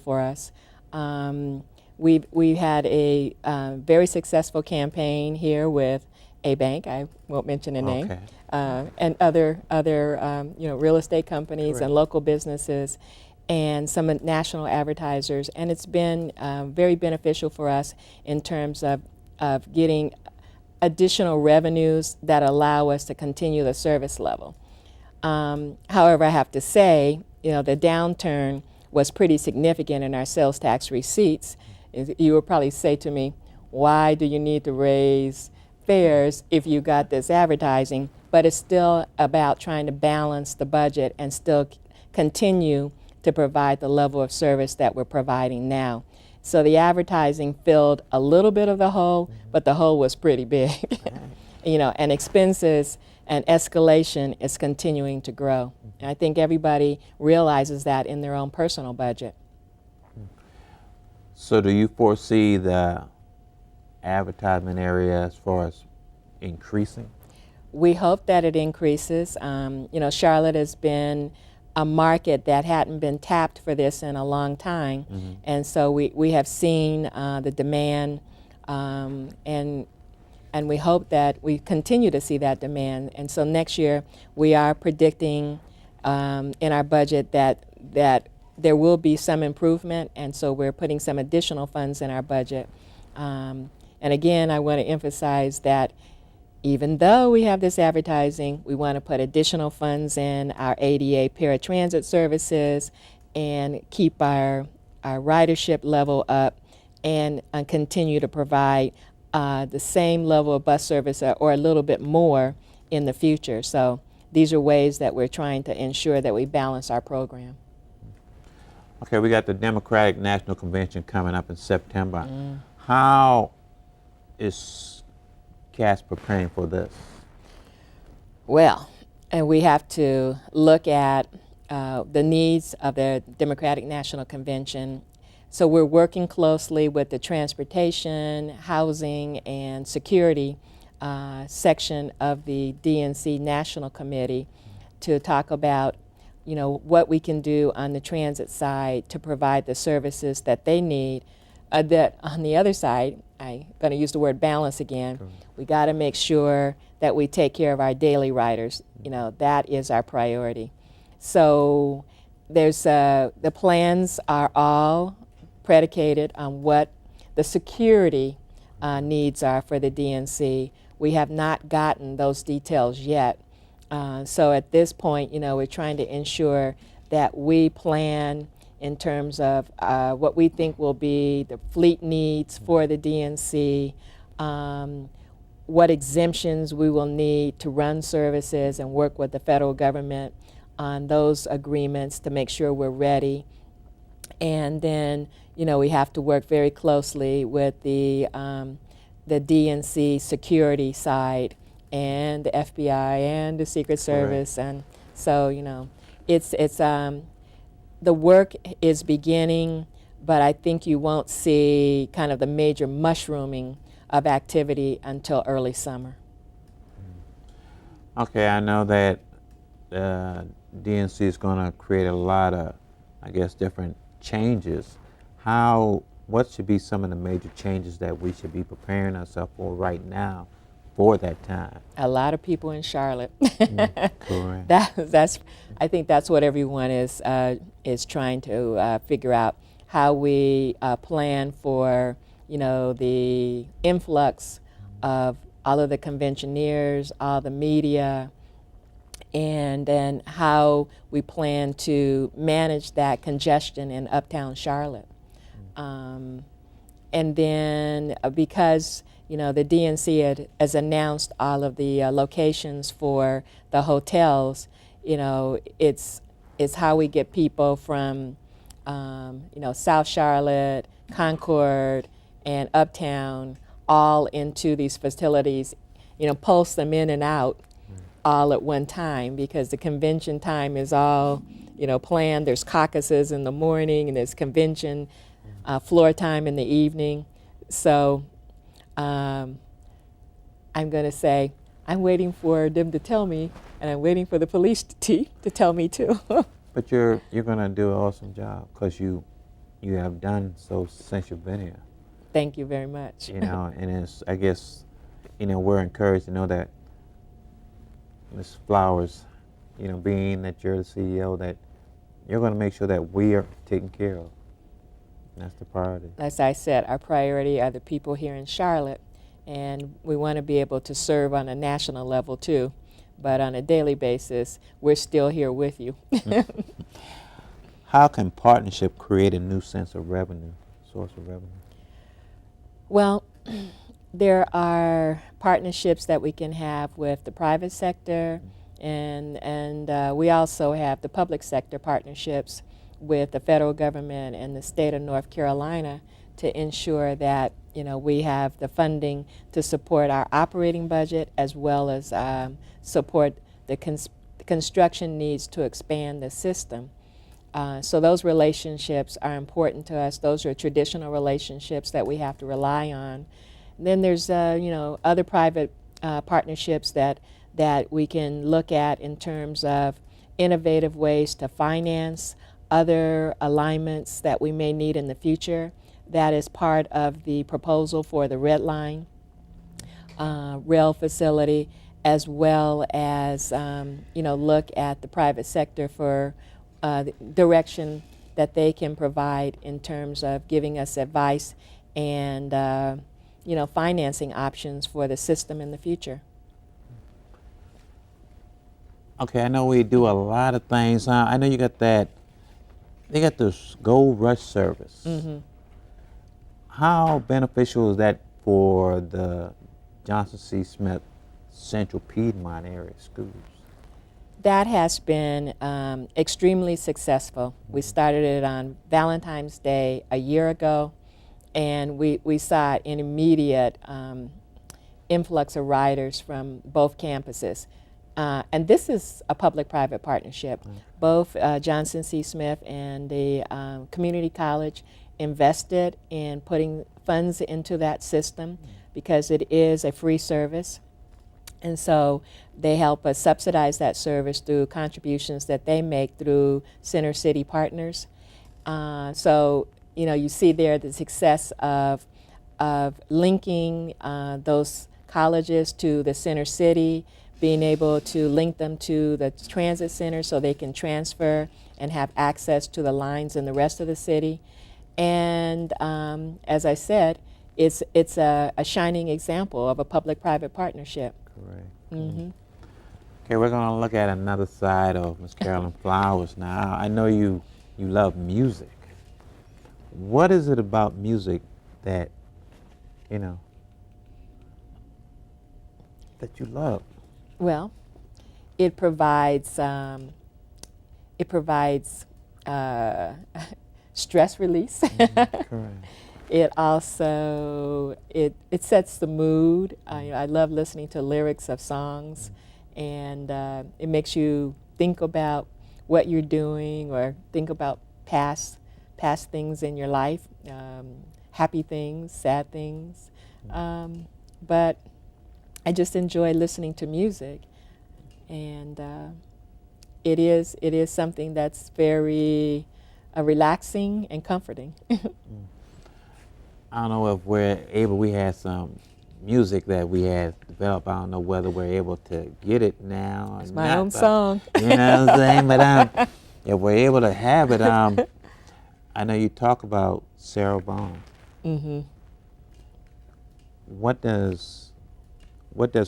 for us. We had a very successful campaign here with a bank. I won't mention a name, Okay. and other real estate companies Correct. and local businesses, and some national advertisers. And it's been very beneficial for us in terms of getting additional revenues that allow us to continue the service level. However, I have to say, the downturn was pretty significant in our sales tax receipts. You would probably say to me, why do you need to raise fares if you got this advertising? But it's still about trying to balance the budget and still continue to provide the level of service that we're providing now. So the advertising filled a little bit of the hole, but the hole was pretty big. And expenses and escalation is continuing to grow. And I think everybody realizes that in their own personal budget. So do you foresee the advertisement area as far as increasing? We hope that it increases. Charlotte has been a market that hadn't been tapped for this in a long time. And so we have seen the demand, and we hope that we continue to see that demand. And so next year we are predicting in our budget that there will be some improvement, and so we're putting some additional funds in our budget. And again, I want to emphasize that even though we have this advertising, we want to put additional funds in our ADA paratransit services and keep our ridership level up and continue to provide the same level of bus service or a little bit more in the future. So these are ways that we're trying to ensure that we balance our program. Okay, we got the Democratic National Convention coming up in September. How is CAS preparing for this? Well, and we have to look at the needs of the Democratic National Convention. So we're working closely with the transportation, housing, and security section of the DNC National Committee to talk about what we can do on the transit side to provide the services that they need. That on the other side, I'm going to use the word balance again. Sure. We got to make sure that we take care of our daily riders. That is our priority. So there's the plans are all predicated on what the security needs are for the DNC. We have not gotten those details yet. So at this point, we're trying to ensure that we plan in terms of what we think will be the fleet needs for the DNC, what exemptions we will need to run services and work with the federal government on those agreements to make sure we're ready. And then, we have to work very closely with the DNC security side and the FBI and the Secret Service. Correct. And so, it's the work is beginning, but I think you won't see kind of the major mushrooming of activity until early summer. Okay, I know that DNC is going to create a lot of, different changes. What should be some of the major changes that we should be preparing ourselves for right now for that time? A lot of people in Charlotte. Correct. I think that's what everyone is trying to figure out, how we plan for the influx of all of the conventioneers, all the media, and then how we plan to manage that congestion in uptown Charlotte. And then because the DNC has announced all of the locations for the hotels, it's how we get people from South Charlotte, Concord, and Uptown all into these facilities, pulse them in and out all at one time, because the convention time is all planned. There's caucuses in the morning and there's convention floor time in the evening. So I'm going to say I'm waiting for them to tell me, and I'm waiting for the police chief to tell me too. But you're going to do an awesome job, because you you have done so since you've been here. Thank you very much. You know, and it's, I guess, you know, we're encouraged to know that Ms. Flowers, you know, being that you're the CEO, that you're going to make sure that we are taken care of. And that's the priority. As I said, our priority are the people here in Charlotte, and we want to be able to serve on a national level too. But on a daily basis, we're still here with you. How can partnership create a new sense of revenue, source of revenue? Well, there are partnerships that we can have with the private sector, and we also have the public sector partnerships with the federal government and the state of North Carolina to ensure that, you know, we have the funding to support our operating budget as well as support the construction needs to expand the system. So those relationships are important to us. Those are traditional relationships that we have to rely on. And then there's you know, other private partnerships that we can look at in terms of innovative ways to finance other alignments that we may need in the future. That is part of the proposal for the Red Line rail facility, as well as you know, look at the private sector for the direction that they can provide in terms of giving us advice and you know, financing options for the system in the future. Okay, I know we do a lot of things. I know you got that. They got this Gold Rush service. Mm-hmm. How beneficial is that for the Johnson C. Smith Central Piedmont area schools? That has been extremely successful. We started it on Valentine's Day a year ago, and we saw an immediate influx of riders from both campuses. And this is a public-private partnership. Mm-hmm. Both Johnson C. Smith and the community college invested in putting funds into that system because it is a free service. And so they help us subsidize that service through contributions that they make through Center City Partners. So, you know, you see there the success of linking those colleges to the Center City, being able to link them to the transit center so they can transfer and have access to the lines in the rest of the city. And as I said, it's a shining example of a public-private partnership. Correct. Mm-hmm. Okay, we're going to look at another side of Ms. Carolyn Flowers now. I know you love music. What is it about music that, you know, that you love? Well, it provides stress release. Correct. It also it sets the mood. I love listening to lyrics of songs, and it makes you think about what you're doing or think about past things in your life, happy things, sad things. But I just enjoy listening to music, and it is something that's very relaxing and comforting. I don't know if we had some music that we had developed. I don't know whether we're able to get it now. It's my own song. You know what I'm saying? But if we're able to have it, I know you talk about Sarah Vaughan. Mm-hmm. What does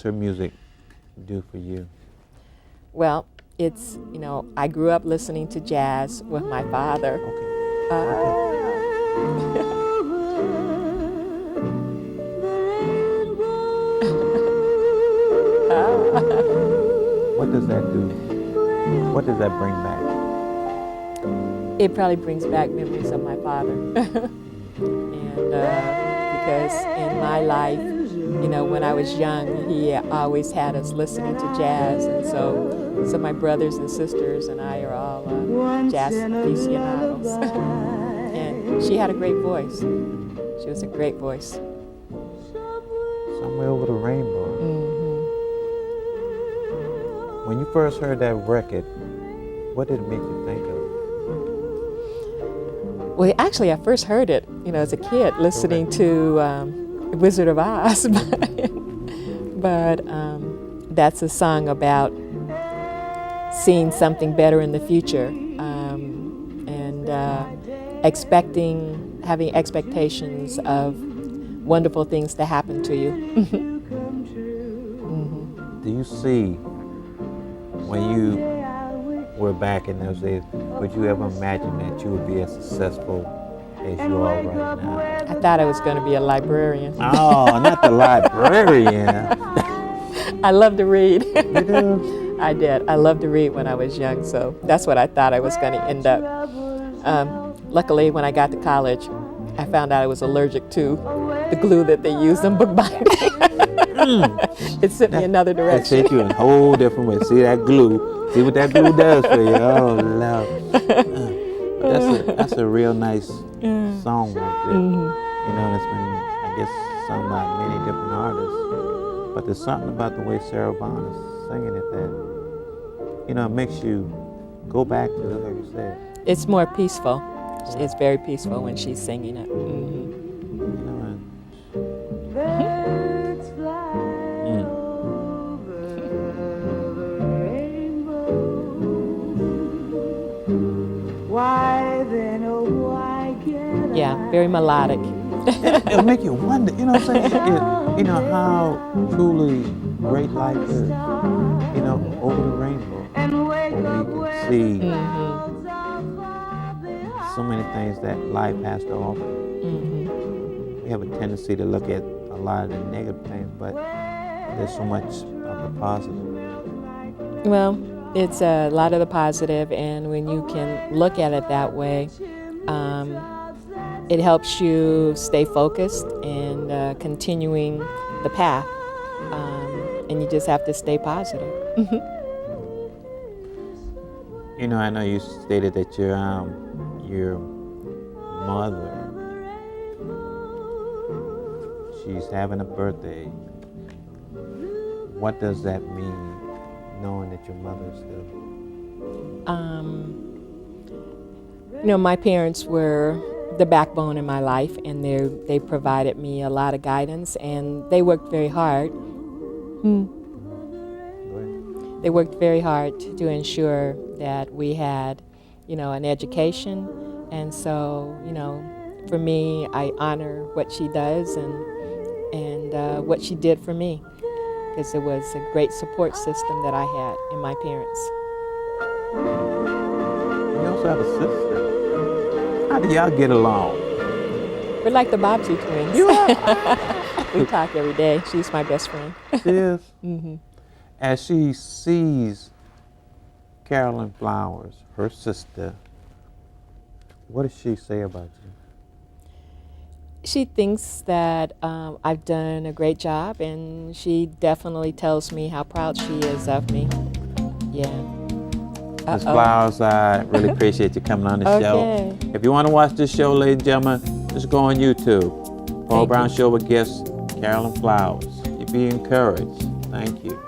her music do for you? Well, it's, you know, I grew up listening to jazz with my father. Okay. What does that do? What does that bring back? It probably brings back memories of my father. And because in my life, you know, when I was young, he always had us listening to jazz, and so my brothers and sisters and I are all jazz aficionados. And she had a great voice. She was a great voice. Somewhere Over the Rainbow. Mm-hmm. When you first heard that record, what did it make you think of? Well, actually, I first heard it, as a kid, listening to Wizard of Oz. But that's a song about seeing something better in the future, and having expectations of wonderful things to happen to you. Do you see, when you were back in those days, would you ever imagine that you would be as successful as you are right now? I thought I was going to be a librarian. Oh, not the librarian. I love to read. You do? I did. I loved to read when I was young, so that's what I thought I was going to end up. Luckily, when I got to college, I found out I was allergic to the glue that they use in bookbinding. It sent me another It direction. takes you in a whole different way. See that glue. See what that glue does for you. Oh, Lord. That's a real nice song right there. And it's been, I guess, sung by many different artists. But there's something about the way Sarah Vaughan is singing it that, it makes you go back to the, like you said. It's more peaceful. It's very peaceful when she's singing it. Birds fly over the rainbow. Why then, oh why can't Yeah, very melodic. It'll make you wonder, what I'm saying? How truly great life is, over the rainbow. Where we can see so many things that life has to offer. We have a tendency to look at a lot of the negative things, but there's so much of the positive. Well, it's a lot of the positive, and when you can look at it that way, it helps you stay focused and continuing the path. And you just have to stay positive. I know you stated that your mother, she's having a birthday. What does that mean, knowing that your mother's still? My parents were the backbone in my life, and they provided me a lot of guidance, and they worked very hard. They worked very hard to ensure that we had, an education, and so, for me, I honor what she does and what she did for me, because it was a great support system that I had in my parents. You also have a sister. How do y'all get along? We're like the Bobbsey twins. You are? We talk every day. She's my best friend. She is? As she sees Carolyn Flowers, her sister, what does she say about you? She thinks that I've done a great job, and she definitely tells me how proud she is of me. Yeah. Ms. Flowers, I really appreciate you coming on the show. If you want to watch this show, ladies and gentlemen, just go on YouTube. Paul Brown Show with guest Carolyn Flowers. You be encouraged. Thank you.